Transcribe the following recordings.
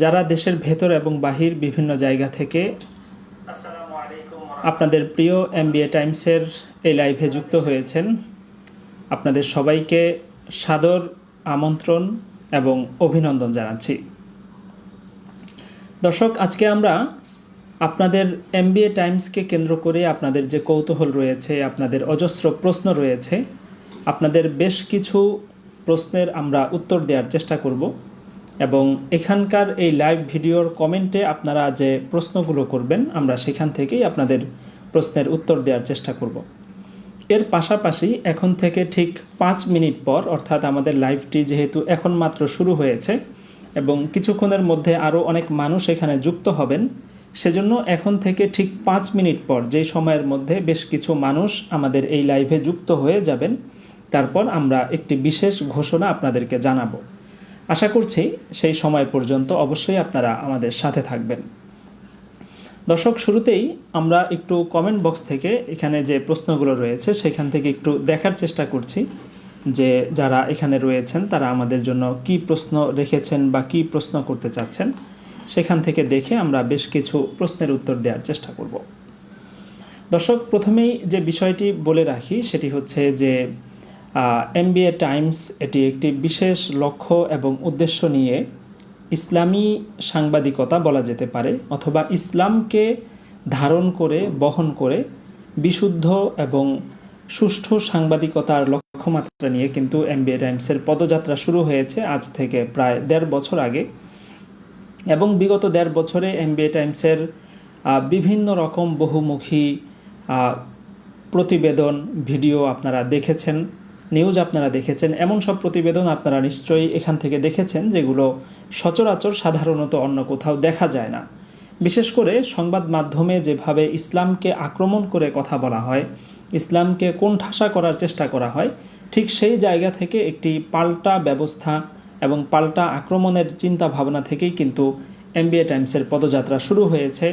যারা দেশের ভেতর এবং বাহির বিভিন্ন জায়গা থেকে আপনাদের প্রিয় এমবিএ টাইমসের এই লাইভে যুক্ত হয়েছেন, আপনাদের সবাইকে সাদর আমন্ত্রণ এবং অভিনন্দন জানাচ্ছি। দর্শক, আজকে আমরা আপনাদের এমবিএ টাইমসকে কেন্দ্র করে আপনাদের যে কৌতূহল রয়েছে, আপনাদের অজস্র প্রশ্ন রয়েছে, আপনাদের বেশ কিছু প্রশ্নের আমরা উত্তর দেওয়ার চেষ্টা করব এবং এখানকার এই লাইভ ভিডিওর কমেন্টে আপনারা যে প্রশ্নগুলো করবেন আমরা সেখান থেকেই আপনাদের প্রশ্নের উত্তর দেওয়ার চেষ্টা করব। এর পাশাপাশি এখন থেকে ঠিক 5 মিনিট পর, অর্থাৎ আমাদের লাইভটি যেহেতু এখন মাত্র শুরু হয়েছে এবং কিছুক্ষণের মধ্যে আরও অনেক মানুষ এখানে যুক্ত হবেন, সেজন্য এখন থেকে ঠিক 5 মিনিট পর যেই সময়ের মধ্যে বেশ কিছু মানুষ আমাদের এই লাইভে যুক্ত হয়ে যাবেন, তারপর আমরা একটি বিশেষ ঘোষণা আপনাদেরকে জানাবো। আশা করছি সেই সময় পর্যন্ত অবশ্যই আপনারা আমাদের সাথে থাকবেন। দর্শক, শুরুতেই আমরা একটু কমেন্ট বক্স থেকে এখানে যে প্রশ্নগুলো রয়েছে সেখান থেকে একটু দেখার চেষ্টা করছি যে যারা এখানে রয়েছেন তারা আমাদের জন্য কি প্রশ্ন রেখেছেন বা কি প্রশ্ন করতে চাচ্ছেন, সেখান থেকে দেখে আমরা বেশ কিছু প্রশ্নের উত্তর দেওয়ার চেষ্টা করব। দর্শক, প্রথমেই যে বিষয়টি বলে রাখি সেটি হচ্ছে যে এমবিএ টাইমস এটি একটি বিশেষ লক্ষ্য এবং উদ্দেশ্য নিয়ে ইসলামী সাংবাদিকতা বলা যেতে পারে, অথবা ইসলামকে ধারণ করে বহন করে বিশুদ্ধ এবং সুষ্ঠু সাংবাদিকতার লক্ষ্যমাত্রা নিয়ে কিন্তু এমবিএ টাইমসের পদযাত্রা শুরু হয়েছে আজ থেকে প্রায় 1.5 বছর আগে। এবং বিগত 1.5 বছরে এমবিএ টাইমসের বিভিন্ন রকম বহুমুখী প্রতিবেদন, ভিডিও আপনারা দেখেছেন, নিউজ আপনারা দেখেছেন। এমন সব প্রতিবেদন আপনারা নিশ্চয়ই এখান থেকে দেখেছেন যেগুলো সচরাচর সাধারণত অন্য কোথাও দেখা যায় না। বিশেষ করে সংবাদ মাধ্যমে যেভাবে ইসলামকে আক্রমণ করে কথা বলা হয়, ইসলামকে কোণঠাসা করার চেষ্টা করা হয়, ঠিক সেই জায়গা থেকে একটি পাল্টা ব্যবস্থা এবং পাল্টা আক্রমণের চিন্তা ভাবনা থেকেই কিন্তু এমবিএ টাইমসের পদযাত্রা শুরু হয়েছে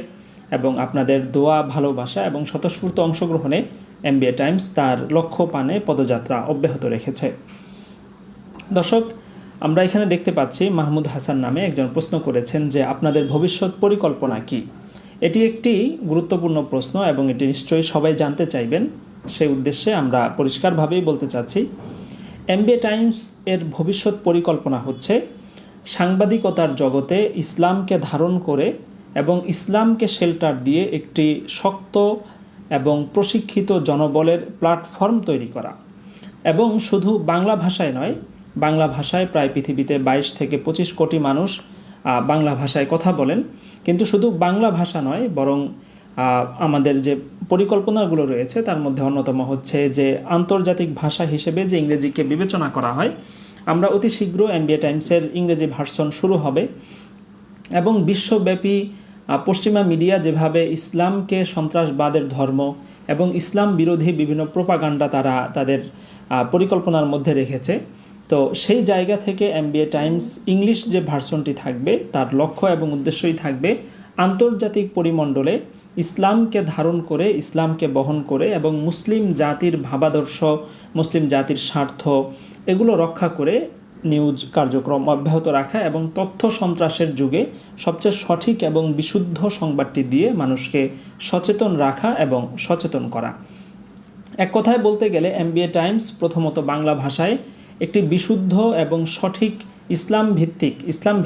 এবং আপনাদের দোয়া, ভালোবাসা এবং স্বতঃস্ফূর্ত অংশগ্রহণে এমবিএ টাইমস তার লক্ষ্য পানে পদযাত্রা অব্যাহত রেখেছে। দর্শক, আমরা এখানে দেখতে পাচ্ছি মাহমুদ হাসান নামে একজন প্রশ্ন করেছেন যে আপনাদের ভবিষ্যৎ পরিকল্পনা কি। এটি একটি গুরুত্বপূর্ণ প্রশ্ন এবং এটি নিশ্চয়ই সবাই জানতে চাইবেন। সেই উদ্দেশ্যে আমরা পরিষ্কারভাবেই বলতে চাচ্ছি, এমবিএ টাইমস এর ভবিষ্যৎ পরিকল্পনা হচ্ছে সাংবাদিকতার জগতে ইসলামকে ধারণ করে এবং ইসলামকে শেল্টার দিয়ে একটি শক্ত এবং প্রশিক্ষিত জনবলের প্ল্যাটফর্ম তৈরি করা। এবং শুধু বাংলা ভাষায় নয়, বাংলা ভাষায় প্রায় পৃথিবীতে 22 থেকে 25 কোটি মানুষ বাংলা ভাষায় কথা বলেন, কিন্তু শুধু বাংলা ভাষা নয়, বরং আমাদের যে পরিকল্পনাগুলো রয়েছে তার মধ্যে অন্যতম হচ্ছে যে আন্তর্জাতিক ভাষা হিসেবে যে ইংরেজিকে বিবেচনা করা হয়, আমরা অতি শীঘ্র এমবিএ টাইমসের ইংরেজি ভার্সন শুরু হবে এবং বিশ্বব্যাপী পশ্চিমা মিডিয়া যেভাবে ইসলামকে সন্ত্রাসবাদের ধর্ম এবং ইসলাম বিরোধী বিভিন্ন প্রোপাগান্ডা তারা তাদের পরিকল্পনার মধ্যে রেখেছে, তো সেই জায়গা থেকে এমবিএ টাইমস ইংলিশ যে ভার্সনটি থাকবে তার লক্ষ্য এবং উদ্দেশ্যই থাকবে আন্তর্জাতিক পরিমণ্ডলে ইসলামকে ধারণ করে, ইসলামকে বহন করে এবং মুসলিম জাতির ভাবাদর্শ, মুসলিম জাতির স্বার্থ এগুলো রক্ষা করে নিউজ কার্যক্রম অব্যাহত রাখা এবং তথ্য সন্ত্রাসের যুগে সবচেয়ে সঠিক এবং বিশুদ্ধ সংবাদটি দিয়ে মানুষকে সচেতন রাখা এবং সচেতন করা। এক কথায় বলতে গেলে এমবিএ টাইমস প্রথমত বাংলা ভাষায় একটি বিশুদ্ধ এবং সঠিক ইসলাম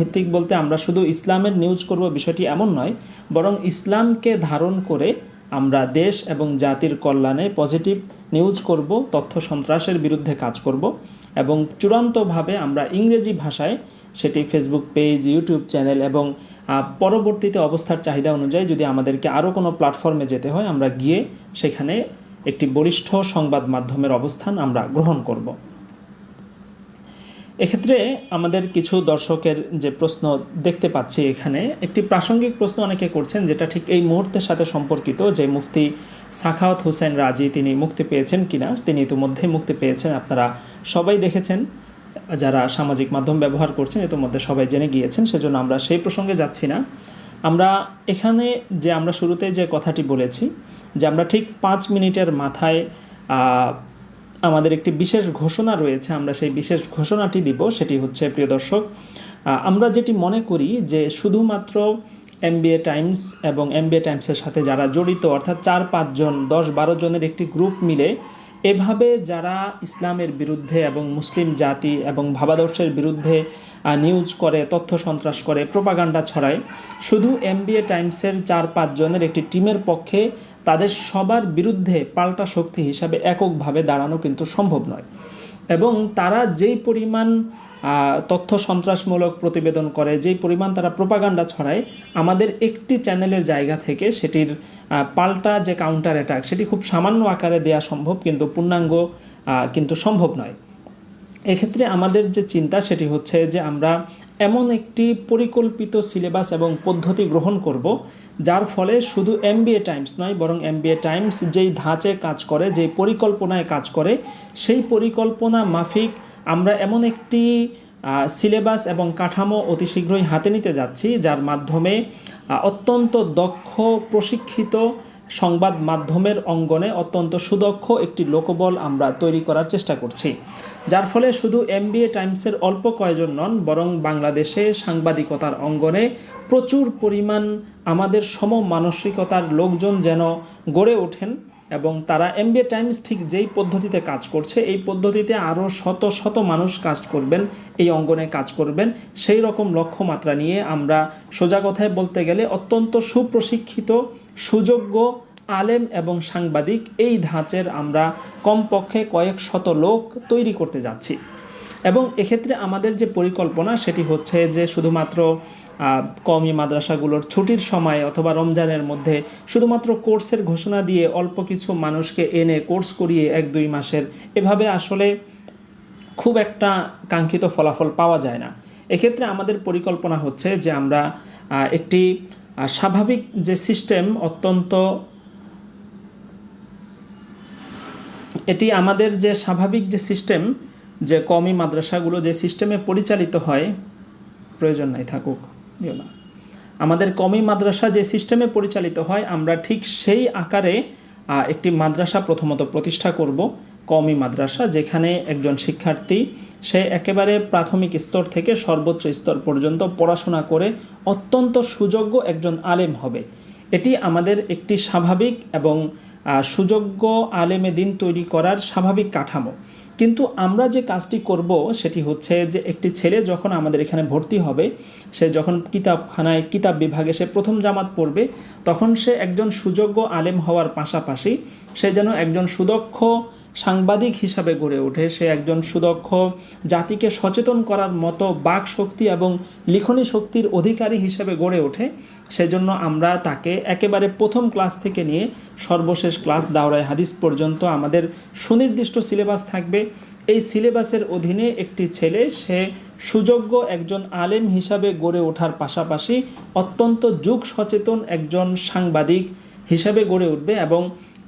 ভিত্তিক বলতে আমরা শুধু ইসলামের নিউজ করব বিষয়টি এমন নয়, বরং ইসলামকে ধারণ করে আমরা দেশ এবং জাতির কল্যাণে পজিটিভ নিউজ করব, তথ্য সন্ত্রাসের বিরুদ্ধে কাজ করব এবং চূড়ান্তভাবে আমরা ইংরেজি ভাষায় সেটি ফেসবুক পেজ, ইউটিউব চ্যানেল এবং পরবর্তীতে অবস্থার চাহিদা অনুযায়ী যদি আমাদেরকে আরও কোনো প্ল্যাটফর্মে যেতে হয় আমরা গিয়ে সেখানে একটি বলিষ্ঠ সংবাদ মাধ্যমের অবস্থান আমরা গ্রহণ করব। এক্ষেত্রে আমাদের কিছু দর্শকের যে প্রশ্ন দেখতে পাচ্ছি, এখানে একটি প্রাসঙ্গিক প্রশ্ন অনেকে করছেন যেটা ঠিক এই মুহূর্তের সাথে সম্পর্কিত, যে মুফতি সাখাওয়াত হোসেন রাজি তিনি মুক্তি পেয়েছেন কিনা। তিনি ইতিমধ্যেই মুক্তি পেয়েছেন, আপনারা সবাই দেখেছেন, যারা সামাজিক মাধ্যম ব্যবহার করছেন ইতিমধ্যে সবাই জেনে গিয়েছেন, সেজন্য আমরা সেই প্রসঙ্গে যাচ্ছি না। আমরা এখানে যে আমরা শুরুতে যে কথাটি বলেছি যে আমরা ঠিক 5 মিনিটের মাথায় আমাদের একটি বিশেষ ঘোষণা রয়েছে, আমরা সেই বিশেষ ঘোষণাটি দিব। সেটি হচ্ছে, প্রিয় দর্শক, আমরা যেটি মনে করি যে শুধুমাত্র এমবিএ টাইমস এবং এমবিএ টাইমসের সাথে যারা জড়িত, অর্থাৎ 4-5 জন 10-12 জনের একটি গ্রুপ মিলে এভাবে যারা ইসলামের বিরুদ্ধে এবং মুসলিম জাতি এবং ভাবাদর্শের বিরুদ্ধে নিউজ করে, তথ্য সন্ত্রাস করে, প্রোপাগান্ডা ছড়ায়, শুধু এমবিএ টাইমসের 4-5 জনের একটি টিমের পক্ষে তাদের সবার বিরুদ্ধে পাল্টা শক্তি হিসাবে এককভাবে দাঁড়ানো কিন্তু সম্ভব নয়। এবং তারা যেই পরিমাণ তথ্য সন্ত্রাসমূলক প্রতিবেদন করে, যেই পরিমাণ তারা প্রোপাগান্ডা ছড়ায়, আমাদের একটি চ্যানেলের জায়গা থেকে সেটির পাল্টা যে কাউন্টার অ্যাটাক সেটি খুব সামান্য আকারে দেয়া সম্ভব, কিন্তু পূর্ণাঙ্গ কিন্তু সম্ভব নয়। এক্ষেত্রে আমাদের যে চিন্তা সেটি হচ্ছে যে আমরা এমন একটি পরিকল্পিত সিলেবাস এবং পদ্ধতি গ্রহণ করব যার ফলে শুধু এমবিএ টাইমস নয়, বরং এমবিএ টাইমস যেই ধাঁচে কাজ করে, যেই পরিকল্পনায় কাজ করে, সেই পরিকল্পনা মাফিক আমরা এমন একটি সিলেবাস এবং কাঠামো অতি শীঘ্রই হাতে নিতে যাচ্ছি যার মাধ্যমে অত্যন্ত দক্ষ প্রশিক্ষিত সংবাদ মাধ্যমের অঙ্গনে অত্যন্ত সুদক্ষ একটি লোকবল আমরা তৈরি করার চেষ্টা করছি, যার ফলে শুধু এমবিএ টাইমসের অল্প কয়েকজন নন, বরং বাংলাদেশে সাংবাদিকতার অঙ্গনে প্রচুর পরিমাণ আমাদের সমমানসিকতার লোকজন যেন গড়ে ওঠেন এবং তারা এমবিএ টাইমস ঠিক যেই পদ্ধতিতে কাজ করছে এই পদ্ধতিতে আরও শত শত মানুষ কাজ করবেন, এই অঙ্গনে কাজ করবেন, সেই রকম লক্ষ্যমাত্রা নিয়ে আমরা সোজা কথায় বলতে গেলে অত্যন্ত সুপ্রশিক্ষিত সুযোগ্য আলেম এবং সাংবাদিক এই ধাঁচের আমরা কমপক্ষে কয়েক শত লোক তৈরি করতে যাচ্ছি। এবং এক্ষেত্রে আমাদের যে পরিকল্পনা সেটি হচ্ছে যে শুধুমাত্র কওমি মাদ্রাসাগুলোর ছুটির সময় অথবা রমজানের মধ্যে শুধুমাত্র কোর্সের ঘোষণা দিয়ে অল্প কিছু মানুষকে এনে কোর্স করিয়ে 1-2 মাসের, এভাবে আসলে খুব একটা কাঙ্ক্ষিত ফলাফল পাওয়া যায় না। এক্ষেত্রে আমাদের পরিকল্পনা হচ্ছে যে আমরা একটি স্বাভাবিক যে সিস্টেম, এটি আমাদের যে স্বাভাবিক যে সিস্টেম, যে কওমি মাদ্রাসাগুলো যে সিস্টেমে পরিচালিত হয়, প্রয়োজন নাই থাকুক দিও না, আমাদের কওমি মাদ্রাসা যে সিস্টেমে পরিচালিত হয় আমরা ঠিক সেই আকারে একটি মাদ্রাসা প্রথমত প্রতিষ্ঠা করব, কওমি মাদ্রাসা, যেখানে একজন শিক্ষার্থী সে একেবারে প্রাথমিক স্তর থেকে সর্বোচ্চ স্তর পর্যন্ত পড়াশোনা করে অত্যন্ত সুযোগ্য একজন আলেম হবে। এটি আমাদের একটি স্বাভাবিক এবং সুযোগ্য আলেমে দিন তৈরি করার স্বাভাবিক কাঠামো। কিন্তু আমরা যে কাজটি করব সেটি হচ্ছে যে একটি ছেলে যখন আমাদের এখানে ভর্তি হবে, সে যখন কিতাবখানায় কিতাব বিভাগে সে প্রথম জামাত পড়বে, তখন সে একজন সুযোগ্য আলেম হওয়ার পাশাপাশি সে যেন একজন সুদক্ষ সাংবাদিক হিসাবে গড়ে ওঠে, সে একজন সুদক্ষ জাতিকে সচেতন করার মতো বাক শক্তি এবং লিখনী শক্তির অধিকারী হিসেবে গড়ে ওঠে। সেজন্য আমরা তাকে একেবারে প্রথম ক্লাস থেকে নিয়ে সর্বশেষ ক্লাস দাওরায়ে হাদিস পর্যন্ত আমাদের সুনির্দিষ্ট সিলেবাস থাকবে। এই সিলেবাসের অধীনে একটি ছেলে সে সুযোগ্য একজন আলেম হিসাবে গড়ে ওঠার পাশাপাশি অত্যন্ত যুগ সচেতন একজন সাংবাদিক হিসাবে গড়ে উঠবে। এবং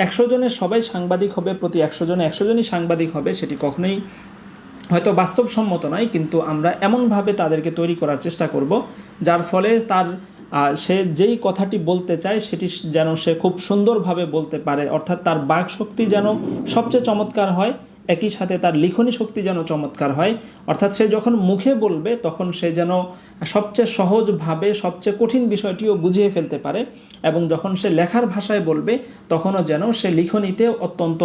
100 জনের সবাই সাংবাদিক হবে, প্রতি 100 জনে 100 জনই সাংবাদিক হবে, সেটি কখনোই হয়তো বাস্তবসম্মত নয়, কিন্তু আমরা এমনভাবে তাদেরকে তৈরি করার চেষ্টা করব যার ফলে তার সে যেই কথাটি বলতে চায় সেটি যেন সে খুব সুন্দরভাবে বলতে পারে, অর্থাৎ তার বাক শক্তি যেন সবচেয়ে চমৎকার হয়, একই সাথে তার লিখনী শক্তি যেন চমৎকার হয়, অর্থাৎ সে যখন মুখে বলবে তখন সে যেন সবচেয়ে সহজভাবে সবচেয়ে কঠিন বিষয়টিও বুঝিয়ে ফেলতে পারে, এবং যখন সে লেখার ভাষায় বলবে তখনও যেন সে লিখনীতে অত্যন্ত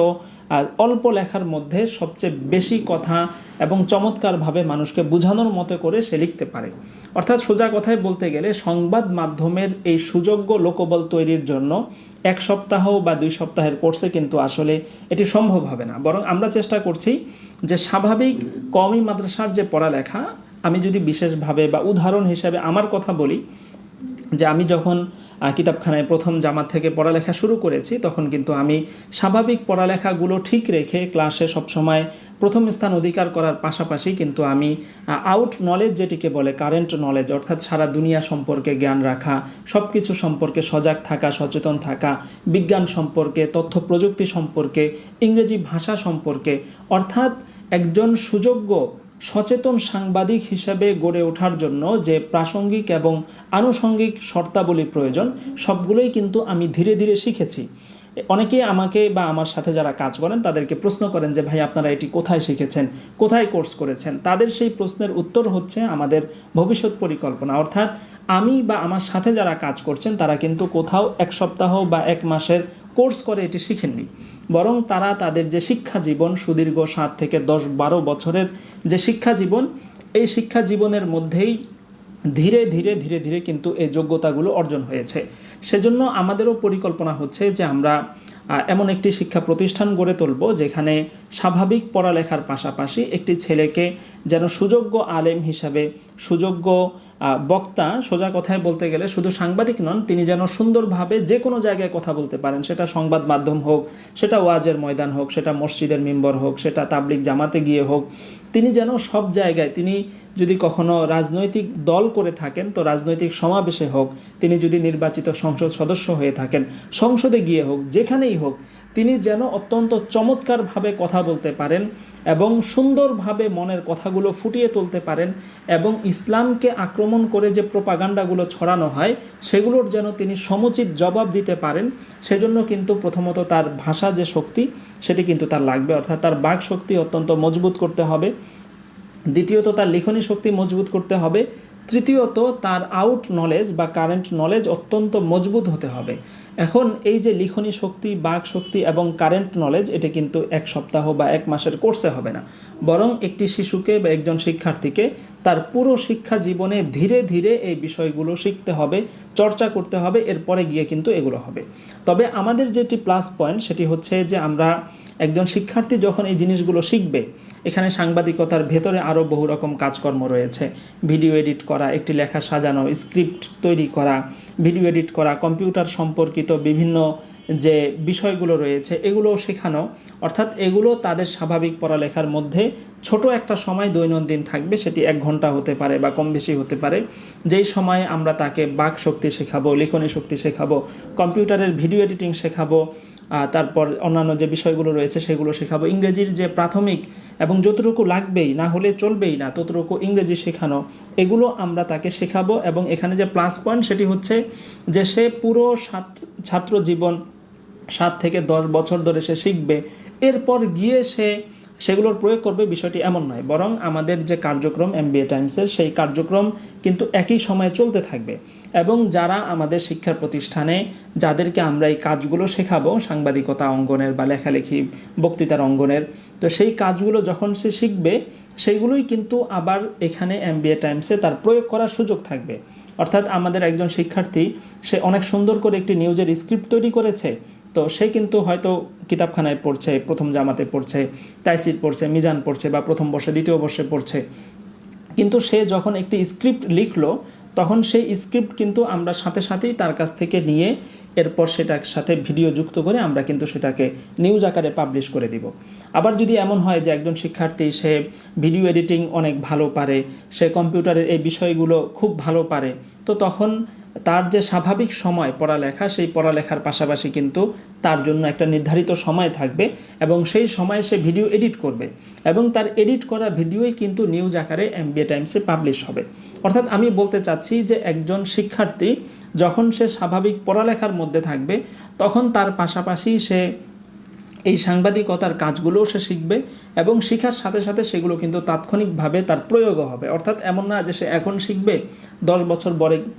অল্প লেখার মধ্যে সবচেয়ে বেশি কথা এবং চমৎকারভাবে মানুষকে বোঝানোর মতো করে সে লিখতে পারে। অর্থাৎ সোজা কথায় বলতে গেলে সংবাদ মাধ্যমের এই সুযোগ্য লোকবল তৈরির জন্য 1 সপ্তাহ বা 2 সপ্তাহের কোর্সে কিন্তু আসলে এটি সম্ভব হবে না, বরং আমরা চেষ্টা করছি যে স্বাভাবিক কওমি মাদ্রাসার যে পড়ালেখা, আমি যদি বিশেষভাবে বা উদাহরণ হিসেবে আমার কথা বলি, যে আমি যখন কিতাবখানায় প্রথম জামাত থেকে পড়ালেখা শুরু করেছি তখন কিন্তু আমি স্বাভাবিক পড়ালেখাগুলো ঠিক রেখে ক্লাসে সবসময় প্রথম স্থান অধিকার করার পাশাপাশি কিন্তু আমি আউট নলেজ, যেটিকে বলে কারেন্ট নলেজ, অর্থাৎ সারা দুনিয়া সম্পর্কে জ্ঞান রাখা, সব কিছু সম্পর্কে সজাগ থাকা, সচেতন থাকা, বিজ্ঞান সম্পর্কে, তথ্য প্রযুক্তি সম্পর্কে, ইংরেজি ভাষা সম্পর্কে, অর্থাৎ একজন সুযোগ্য সচেতন সাংবাদিক হিসেবে গড়ে ওঠার জন্য যে প্রাসঙ্গিক এবং আনুষঙ্গিক শর্তাবলী প্রয়োজন সবগুলোই কিন্তু আমি ধীরে ধীরে শিখেছি। অনেকেই আমাকে বা আমার সাথে যারা কাজ করেন তাদেরকে প্রশ্ন করেন যে ভাই আপনারা এটি কোথায় শিখেছেন, কোথায় কোর্স করেছেন। তাদের সেই প্রশ্নের উত্তর হচ্ছে আমাদের ভবিষ্যৎ পরিকল্পনা। অর্থাৎ আমি বা আমার সাথে যারা কাজ করছেন তারা কিন্তু কোথাও 1 সপ্তাহ বা 1 মাসের কোর্স করে এটি শিখেননি, বরং তারা তাদের যে শিক্ষা জীবন সুদীর্ঘ 7 থেকে 10-12 বছরের যে শিক্ষা জীবন, এই শিক্ষা জীবনের মধ্যেই ধীরে ধীরে ধীরে ধীরে কিন্তু এই যোগ্যতাগুলো অর্জন হয়েছে। সেজন্য আমাদেরও পরিকল্পনা হচ্ছে যে আমরা এমন একটি শিক্ষা প্রতিষ্ঠান গড়ে তুলব যেখানে স্বাভাবিক পড়ালেখার পাশাপাশি একটি ছেলেকে যেন সুযোগ্য আলেম হিসাবে, সুযোগ্য বক্তা, সোজা কথায় বলতে গেলে শুধু সাংবাদিক নন, তিনি যেন সুন্দরভাবে যে কোনো জায়গায় কথা বলতে পারেন, সেটা সংবাদ মাধ্যম হোক, সেটা ওয়াজের ময়দান হোক, সেটা মসজিদের মিম্বর হোক, সেটা তাবলিগ জামাতে গিয়ে হোক, তিনি যেন সব জায়গায়, তিনি যদি কখনো রাজনৈতিক দল করে থাকেন তো রাজনৈতিক সমাবেশে হোক, তিনি যদি নির্বাচিত সংসদ সদস্য হয়ে থাকেন সংসদে গিয়ে হোক, যেখানেই হোক, তিনি যেন অত্যন্ত চমৎকারভাবে কথা বলতে পারেন এবং সুন্দরভাবে মনের কথাগুলো ফুটিয়ে তুলতে পারেন এবং ইসলামকে আক্রমণ করে যে প্রোপাগান্ডাগুলো ছড়ানো হয় সেগুলোর যেন তিনি সমুচিত জবাব দিতে পারেন। সেজন্য কিন্তু প্রথমত তার ভাষা যে শক্তি সেটি কিন্তু তার লাগবে, অর্থাৎ তার বাক শক্তি অত্যন্ত মজবুত করতে হবে। দ্বিতীয়ত তার লিখনী শক্তি মজবুত করতে হবে। তৃতীয়ত তার আউট নলেজ বা কারেন্ট নলেজ অত্যন্ত মজবুত হতে হবে। এখন এই যে লিখনী শক্তি, বাক শক্তি এবং কারেন্ট নলেজ, এটা কিন্তু 1 সপ্তাহ বা 1 মাসের কোর্সে হবে না, বরং একটি শিশুকে বা একজন শিক্ষার্থীকে তার পুরো শিক্ষা জীবনে ধীরে ধীরে এই বিষয়গুলো শিখতে হবে, চর্চা করতে হবে, এরপরে গিয়ে কিন্তু এগুলো হবে। তবে আমাদের যেটি প্লাস পয়েন্ট সেটি হচ্ছে যে আমরা একজন শিক্ষার্থী যখন এই জিনিসগুলো শিখবে, এখানে সাংবাদিকতার ভেতরে আরও বহু রকম কাজকর্ম রয়েছে। ভিডিও এডিট করা, একটি লেখা সাজানো, স্ক্রিপ্ট তৈরি করা, ভিডিও এডিট করা, কম্পিউটার সম্পর্কিত বিভিন্ন যে বিষয়গুলো রয়েছে এগুলোও শেখানো। অর্থাৎ এগুলো তাদের স্বাভাবিক পড়ালেখার মধ্যে ছোট একটা সময় দৈনন্দিন থাকবে, সেটি 1 ঘন্টা হতে পারে বা কম বেশি হতে পারে, যেই সময়ে আমরা তাকে বাক শক্তি শেখাবো, লিখনী শক্তি শেখাবো, কম্পিউটারের ভিডিও এডিটিং শেখাবো, তারপর অন্যান্য যে বিষয়গুলো রয়েছে সেগুলো শেখাবো। ইংরেজির যে প্রাথমিক এবং যতটুকু লাগবেই, না হলে চলবেই না, ততটুকু ইংরেজি শেখানো, এগুলো আমরা তাকে শেখাবো। এবং এখানে যে প্লাস পয়েন্ট সেটি হচ্ছে যে সে পুরো ছাত্র জীবন 7 থেকে 10 বছর ধরে সে শিখবে, এরপর গিয়ে সে সেগুলোর প্রয়োগ করবে, বিষয়টি এমন নয়। বরং আমাদের যে কার্যক্রম MBA টাইমসের, সেই কার্যক্রম কিন্তু একই সময়ে চলতে থাকবে। এবং যারা আমাদের শিক্ষা প্রতিষ্ঠানে, যাদেরকে আমরা এই কাজগুলো শেখাবো, সাংবাদিকতা অঙ্গনের বা লেখালেখি বক্তৃতার অঙ্গনের, তো সেই কাজগুলো যখন সে শিখবে সেইগুলোই কিন্তু আবার এখানে MBA টাইমসে তার প্রয়োগ করার সুযোগ থাকবে। অর্থাৎ আমাদের একজন শিক্ষার্থী, সে অনেক সুন্দর করে একটি নিউজের স্ক্রিপ্ট তৈরি করেছে, তো সে কিন্তু হয়তো কিতাবখানায় পড়ছে, প্রথম জামাতে পড়ছে, তাইসির পড়ছে, মিজান পড়ছে, বা প্রথম বর্ষে দ্বিতীয় বর্ষে পড়ছে, কিন্তু সে যখন একটি স্ক্রিপ্ট লিখলো তখন সেই স্ক্রিপ্ট কিন্তু আমরা সাথে সাথেই তার কাছ থেকে নিয়ে এরপর সেটার সাথে ভিডিও যুক্ত করে আমরা কিন্তু সেটাকে নিউজ আকারে পাবলিশ করে দিব। আবার যদি এমন হয় যে একজন শিক্ষার্থী সে ভিডিও এডিটিং অনেক ভালো পারে, সে কম্পিউটারের এই বিষয়গুলো খুব ভালো পারে, তো তখন তার যে স্বাভাবিক সময় পড়ালেখা, সেই পড়ালেখার পাশাপাশি কিন্তু তার জন্য একটা নির্ধারিত সময় থাকবে এবং সেই সময়ে সে ভিডিও এডিট করবে এবং তার এডিট করা ভিডিওই কিন্তু নিউজ আকারে MBA টাইমসে পাবলিশ হবে। অর্থাৎ আমি বলতে চাচ্ছি যে একজন শিক্ষার্থী যখন সে স্বাভাবিক পড়ালেখার মধ্যে থাকবে তখন তার পাশাপাশি সে এই সাংবাদিকতার কাজগুলোও সে শিখবে এবং শেখার সাথে সাথে সেগুলো কিন্তু তাৎক্ষণিকভাবে তার প্রয়োগও হবে। অর্থাৎ এমন না যে সে এখন শিখবে 10 বছর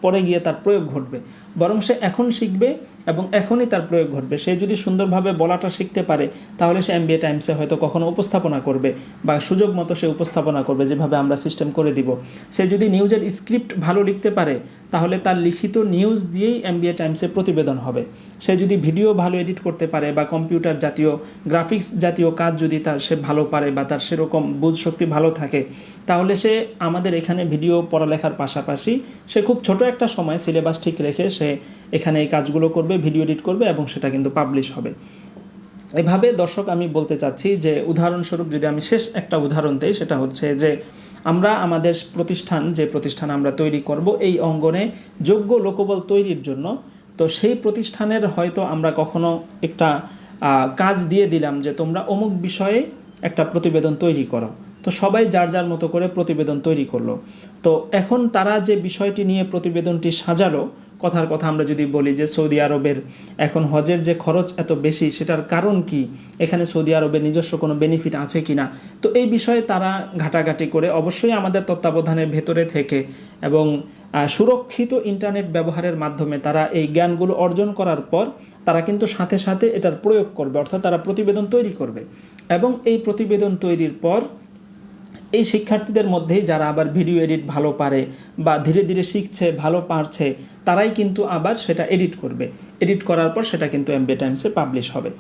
পরে গিয়ে তার প্রয়োগ ঘটবে, বরং সে এখন শিখবে এবং এখনই তার প্রয়োগ ঘটবে। সে যদি সুন্দরভাবে বলাটা শিখতে পারে তাহলে সে MBA টাইমসে হয়তো কখনো উপস্থাপনা করবে বা সুযোগ মতো সে উপস্থাপনা করবে, যেভাবে আমরা সিস্টেম করে দিব। সে যদি নিউজের স্ক্রিপ্ট ভালো লিখতে পারে তাহলে তার লিখিত নিউজ দিয়েই MBA টাইমসে প্রতিবেদন হবে। সে যদি ভিডিও ভালো এডিট করতে পারে বা কম্পিউটার জাতীয় গ্রাফিক্স জাতীয় কাজ যদি সে ভালো পারে বা তার সেরকম বুঝ শক্তি ভালো থাকে, তাহলে সে আমাদের এখানে ভিডিও পড়ালেখার পাশাপাশি সে খুব ছোট একটা সময় সিলেবাস ঠিক রেখে সে এখানে এই কাজগুলো করবে, ভিডিও এডিট করবে এবং সেটা কিন্তু পাবলিশ হবে। এভাবে দর্শক আমি বলতে চাচ্ছি যে উদাহরণস্বরূপ যদি আমি শেষ একটা উদাহরণ দিই, সেটা হচ্ছে যে আমরা আমাদের যে প্রতিষ্ঠান আমরা তৈরি করব এই অঙ্গনে যোগ্য লোকবল তৈরির জন্য, তো সেই প্রতিষ্ঠানের হয়তো আমরা কখনো একটা কাজ দিয়ে দিলাম যে তোমরা অমুক বিষয়ে একটা প্রতিবেদন তৈরি করো, তো সবাই যার যার মতো করে প্রতিবেদন তৈরি করলো। তো এখন তারা যে বিষয়টি নিয়ে প্রতিবেদনটি সাজালো কথার কথা আমরা যদি বলি যে সৌদি আরবের এখন হজের যে খরচ এত বেশি, সেটার কারণ কি, এখানে সৌদি আরবের নিজস্ব কোনো বেনিফিট আছে কি না, তো এই বিষয়ে তারা ঘাটাঘাটি করে অবশ্যই আমাদের তত্ত্বাবধানের ভেতরে থেকে এবং সুরক্ষিত ইন্টারনেট ব্যবহারের মাধ্যমে তারা এই জ্ঞানগুলো অর্জন করার পর তারা কিন্তু সাথে সাথে এটার প্রয়োগ করবে, অর্থাৎ তারা প্রতিবেদন তৈরি করবে এবং এই প্রতিবেদন তৈরির পর এই শিক্ষার্থীদের মধ্যেই যারা আবার ভিডিও এডিট ভালো পারে বা ধীরে ধীরে শিখছে, ভালো পারছে, তারাই কিন্তু আবার সেটা এডিট করবে। এডিট করার পর সেটা কিন্তু এমবিএ টাইমসে পাবলিশ হবে।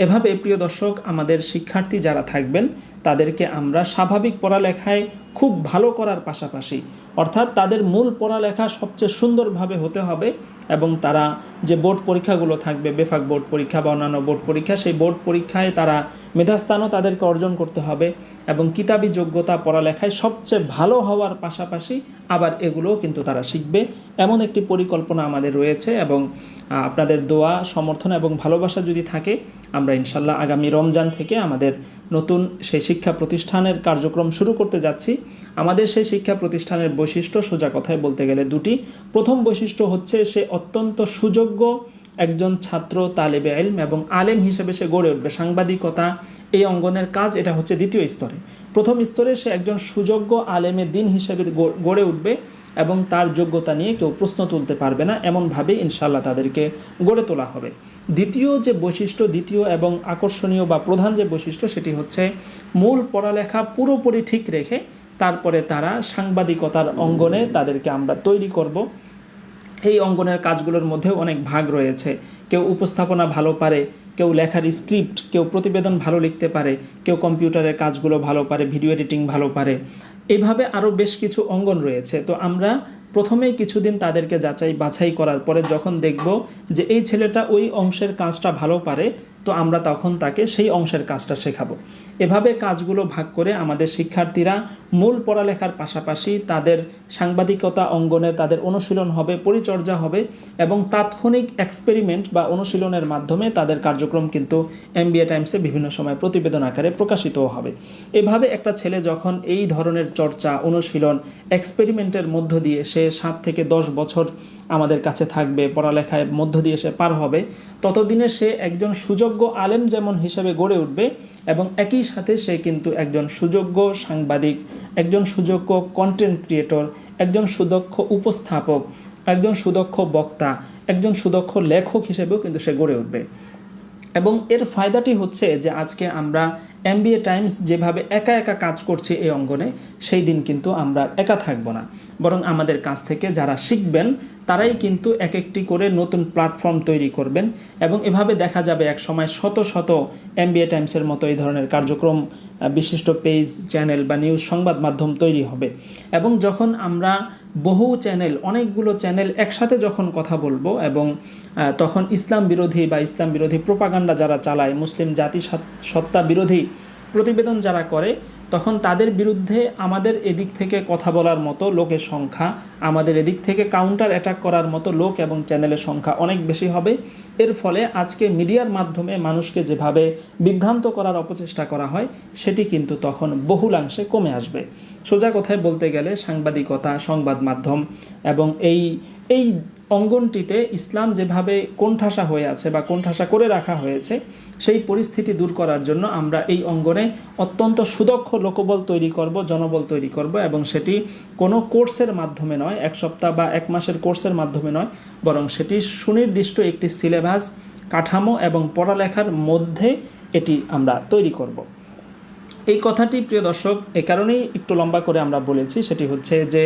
এভাবে প্রিয় দর্শক, আমাদের শিক্ষার্থী যারা থাকবেন তাদেরকে আমরা স্বাভাবিক পড়ালেখায় খুব ভালো করার পাশাপাশি, অর্থাৎ তাদের মূল পড়ালেখা সবচেয়ে সুন্দরভাবে হতে হবে এবং তারা যে বোর্ড পরীক্ষাগুলো থাকবে, বেফাক বোর্ড পরীক্ষা বা অন্যান্য বোর্ড পরীক্ষা, সেই বোর্ড পরীক্ষায় তারা মেধাস্থানও তাদেরকে অর্জন করতে হবে এবং কিতাবী যোগ্যতা পড়ালেখায় সবচেয়ে ভালো হওয়ার পাশাপাশি আবার এগুলোও কিন্তু তারা শিখবে, এমন একটি পরিকল্পনা আমাদের রয়েছে। এবং আপনাদের দোয়া, সমর্থন এবং ভালোবাসা যদি থাকে, আমরা ইনশাল্লাহ আগামী রমজান থেকে আমাদের নতুন সেই শিক্ষা প্রতিষ্ঠানের কার্যক্রম শুরু করতে যাচ্ছি। আমাদের সেই শিক্ষা প্রতিষ্ঠানের বৈশিষ্ট্য সোজা কথায় বলতে গেলে দুটি। প্রথম বৈশিষ্ট্য হচ্ছে সে অত্যন্ত সুযোগ্য একজন ছাত্র, তালেবে ইলম এবং আলেম হিসেবে সে গড়ে উঠবে। সাংবাদিকতা এই অঙ্গনের কাজ, এটা হচ্ছে দ্বিতীয় স্তরে। প্রথম স্তরে সে একজন সুযোগ্য আলেমে দিন হিসেবে গড়ে উঠবে এবং তার যোগ্যতা নিয়ে কেউ প্রশ্ন তুলতে পারবে না, এমনভাবে ইনশাল্লাহ তাদেরকে গড়ে তোলা হবে। দ্বিতীয় যে বৈশিষ্ট্য, দ্বিতীয় এবং আকর্ষণীয় বা প্রধান যে বৈশিষ্ট্য, সেটি হচ্ছে মূল পড়ালেখা পুরোপুরি ঠিক রেখে তারপরে তারা সাংবাদিকতার অঙ্গনে তাদেরকে আমরা তৈরি করব। এই অঙ্গনের কাজগুলোর মধ্যেও অনেক ভাগ রয়েছে। কেউ উপস্থাপনা ভালো পারে, কেউ লেখার স্ক্রিপ্ট, কেউ প্রতিবেদন ভালো লিখতে পারে, কেউ কম্পিউটারের কাজগুলো ভালো পারে, ভিডিও এডিটিং ভালো পারে, এইভাবে আরও বেশ কিছু অঙ্গন রয়েছে। তো আমরা প্রথমেই কিছুদিন তাদেরকে যাচাই বাছাই করার পরে যখন দেখব যে এই ছেলেটা ওই অংশের কাজটা ভালো পারে, তো আমরা তখন তাকে সেই অংশের কাজটা শেখাবো। এভাবে কাজগুলো ভাগ করে আমাদের শিক্ষার্থীরা মূল পড়ালেখার পাশাপাশি তাদের সাংবাদিকতা অঙ্গনে তাদের অনুশীলন হবে, পরিচর্যা হবে এবং তাৎক্ষণিক এক্সপেরিমেন্ট বা অনুশীলনের মাধ্যমে তাদের কার্যক্রম কিন্তু এমবিএ টাইমসে বিভিন্ন সময় প্রতিবেদন আকারে প্রকাশিতও হবে। এভাবে একটা ছেলে যখন এই ধরনের চর্চা, অনুশীলন, এক্সপেরিমেন্টের মধ্য দিয়ে সে 7 থেকে 10 বছর আমাদের কাছে থাকবে, পড়ালেখার মধ্য দিয়ে সে পার হবে, ততদিনে সে একজন সুযোগ্য আলেম যেমন হিসেবে গড়ে উঠবে এবং একই সাথে সে কিন্তু একজন সুযোগ্য সাংবাদিক, একজন সুযোগ্য কন্টেন্ট ক্রিয়েটর, একজন সুদক্ষ উপস্থাপক, একজন সুদক্ষ বক্তা, একজন সুদক্ষ লেখক হিসেবেও কিন্তু সে গড়ে উঠবে। এবং এর ফায়দাটি হচ্ছে যে আজকে আমরা এমবিএ টাইমস যেভাবে একা একা কাজ করছি এই অঙ্গনে, সেই দিন কিন্তু আমরা একা থাকবো না, বরং আমাদের কাছ থেকে যারা শিখবেন তারাই কিন্তু এক একটি করে নতুন প্ল্যাটফর্ম তৈরি করবেন এবং এভাবে দেখা যাবে এক সময় শত শত এমবিএ টাইমসের মতো এই ধরনের কার্যক্রম, বিশিষ্ট পেজ, চ্যানেল বা নিউজ সংবাদ মাধ্যম তৈরি হবে। এবং যখন আমরা বহু চ্যানেল, অনেকগুলো চ্যানেল একসাথে যখন কথা বলবো এবং তখন ইসলাম বিরোধী বা ইসলাম বিরোধী প্রোপাগান্ডা যারা চালায়, মুসলিম জাতি সত্তা বিরোধী প্রতিবেদন যারা করে, তখন তাদের বিরুদ্ধে আমাদের এদিক থেকে কথা বলার মতো লোকের সংখ্যা, আমাদের এদিক থেকে কাউন্টার অ্যাটাক করার মতো লোক এবং চ্যানেলের সংখ্যা অনেক বেশি হবে। এর ফলে আজকে মিডিয়ার মাধ্যমে মানুষকে যেভাবে বিভ্রান্ত করার অপচেষ্টা করা হয়, সেটি কিন্তু তখন বহুলাংশে কমে আসবে। সোজা কথায় বলতে গেলে সাংবাদিকতা, সংবাদ মাধ্যম এবং এই অঙ্গনটিতে ইসলাম যেভাবে কোণঠাসা হয়ে আছে বা কোণঠাসা করে রাখা হয়েছে, সেই পরিস্থিতি দূর করার জন্য আমরা এই অঙ্গনে অত্যন্ত সুদক্ষ লোকবল তৈরি করব, জনবল তৈরি করব এবং সেটি কোনো কোর্সের মাধ্যমে নয়, 1 সপ্তাহ বা 1 মাসের কোর্সের মাধ্যমে নয়, বরং সেটি সুনির্দিষ্ট একটি সিলেবাস, কাঠামো এবং পড়ালেখার মধ্যে এটি আমরা তৈরি করব। এই কথাটি প্রিয় দর্শক এ কারণেই একটু লম্বা করে আমরা বলেছি, সেটি হচ্ছে যে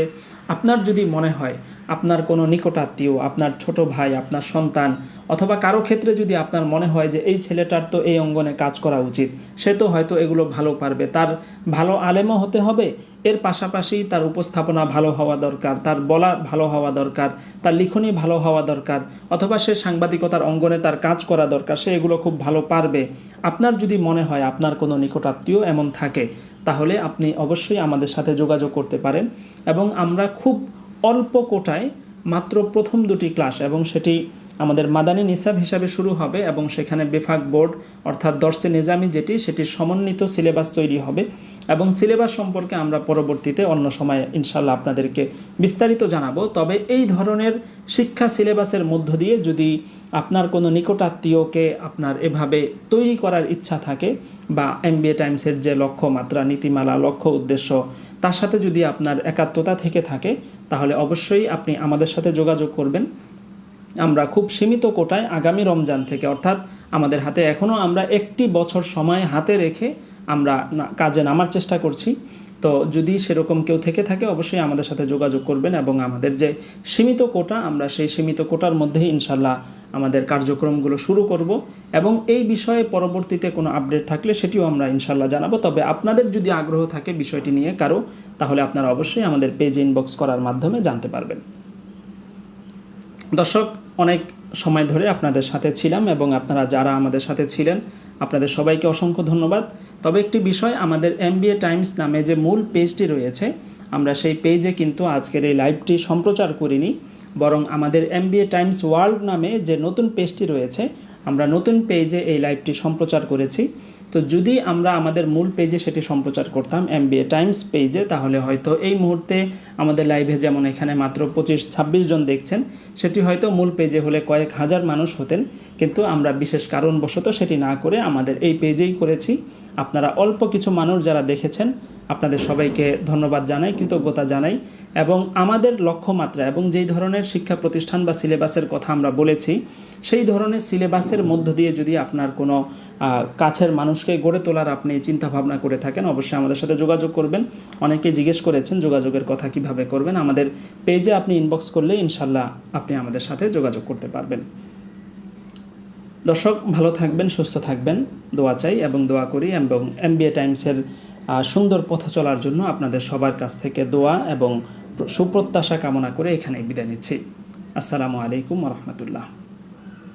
আপনার যদি মনে হয় আপনার কোনো নিকটাত্মীয়, আপনার ছোট ভাই, আপনার সন্তান অথবা কারো ক্ষেত্রে যদি আপনার মনে হয় যে এই ছেলেটার তো এই অঙ্গনে কাজ করা উচিত, সে তো হয়তো এগুলো ভালো পারবে, তার ভালো আলেমও হতে হবে, এর পাশাপাশি তার উপস্থাপনা ভালো হওয়া দরকার, তার বলা ভালো হওয়া দরকার, তার লিখনী ভালো হওয়া দরকার, অথবা সে সাংবাদিকতার অঙ্গনে তার কাজ করা দরকার, সে এগুলো খুব ভালো পারবে, আপনার যদি মনে হয় আপনার কোনো নিকটাত্মীয় এমন থাকে, তাহলে আপনি অবশ্যই আমাদের সাথে যোগাযোগ করতে পারেন এবং আমরা খুব অল্প কোটায় মাত্র প্রথম 2টি ক্লাস, এবং সেটি আমাদের মাদানী নিসাব হিসাবে শুরু হবে এবং সেখানে বেফাক বোর্ড অর্থাৎ দর্সে নিজামি যেটি, সেটির সমন্বিত সিলেবাস তৈরি হবে এবং সিলেবাস সম্পর্কে আমরা পরবর্তীতে অন্য সময় ইনশাল্লাহ আপনাদেরকে বিস্তারিত জানাবো। তবে এই ধরনের শিক্ষা সিলেবাসের মধ্য দিয়ে যদি আপনার কোনো নিকটাত্মীয়কে আপনার এভাবে তৈরি করার ইচ্ছা থাকে বা MBA টাইমসের যে লক্ষ্যমাত্রা, নীতিমালা, লক্ষ্য, উদ্দেশ্য, তার সাথে যদি আপনার একাত্মতা থেকে থাকে, তাহলে অবশ্যই আপনি আমাদের সাথে যোগাযোগ করবেন। আমরা খুব সীমিত কোটায় আগামী রমজান থেকে, অর্থাৎ আমাদের হাতে এখনও আমরা 1টি বছর সময় হাতে রেখে আমরা কাজে নামার চেষ্টা করছি। তো যদি সেরকম কেউ থেকে থাকে অবশ্যই আমাদের সাথে যোগাযোগ করবেন এবং আমাদের যে সীমিত কোটা, আমরা সেই সীমিত কোটার মধ্যেই ইনশাল্লাহ আমাদের কার্যক্রমগুলো শুরু করব এবং এই বিষয়ে পরবর্তীতে কোনো আপডেট থাকলে সেটিও আমরা ইনশাল্লাহ জানাবো। তবে আপনাদের যদি আগ্রহ থাকে বিষয়টি নিয়ে কারো, তাহলে আপনারা অবশ্যই আমাদের পেজে ইনবক্স করার মাধ্যমে জানতে পারবেন। দর্শক, অনেক সময় ধরে আপনাদের সাথে ছিলাম এবং আপনারা যারা আমাদের সাথে ছিলেন আপনাদের সবাইকে অসংখ্য ধন্যবাদ। তবে একটি বিষয়, আমাদের MBA টাইমস নামে যে মূল পেজটি রয়েছে, আমরা সেই পেজে কিন্তু আজকের এই লাইভটি সম্প্রচার করিনি, বরং আমাদের MBA টাইমস ওয়ার্ল্ড নামে যে নতুন পেজটি রয়েছে, আমরা নতুন পেজে এই লাইভটি সম্প্রচার করেছি। তো যদি আমরা আমাদের মূল পেজে সেটি সম্প্রচার করতাম MBA টাইমস পেজে, তাহলে হয়তো এই মুহূর্তে আমাদের লাইভে যেমন এখানে মাত্র 25-26 জন দেখছেন, সেটি হয়তো মূল পেজে হলে কয়েক হাজার মানুষ হতেন। কিন্তু আমরা বিশেষ কারণবশত সেটি না করে আমাদের এই পেজেই করেছি। আপনারা অল্প কিছু মানুষ যারা দেখেছেন, আপনাদের সবাইকে ধন্যবাদ জানাই, কৃতজ্ঞতা জানাই। এবং আমাদের লক্ষ্যমাত্রা এবং যেই ধরনের শিক্ষা প্রতিষ্ঠান বা সিলেবাসের কথা আমরা বলেছি, সেই ধরনের সিলেবাসের মধ্য দিয়ে যদি আপনার কোনো কাছের মানুষকে গড়ে তোলার আপনি চিন্তাভাবনা করে থাকেন, অবশ্যই আমাদের সাথে যোগাযোগ করবেন। অনেকে জিজ্ঞেস করেছেন যোগাযোগের কথা কিভাবে করবেন, আমাদের পেজে আপনি ইনবক্স করলে ইনশাল্লাহ আপনি আমাদের সাথে যোগাযোগ করতে পারবেন। দর্শক, ভালো থাকবেন, সুস্থ থাকবেন, দোয়া চাই এবং দোয়া করি এবং MBA টাইমসের সুন্দর পথ চলার জন্য আপনাদের সবার কাছ থেকে দোয়া এবং সুপ্রত্যাশা কামনা করে এখানে বিদায় নিচ্ছি। আসসালামু আলাইকুম ওয়া রাহমাতুল্লাহ।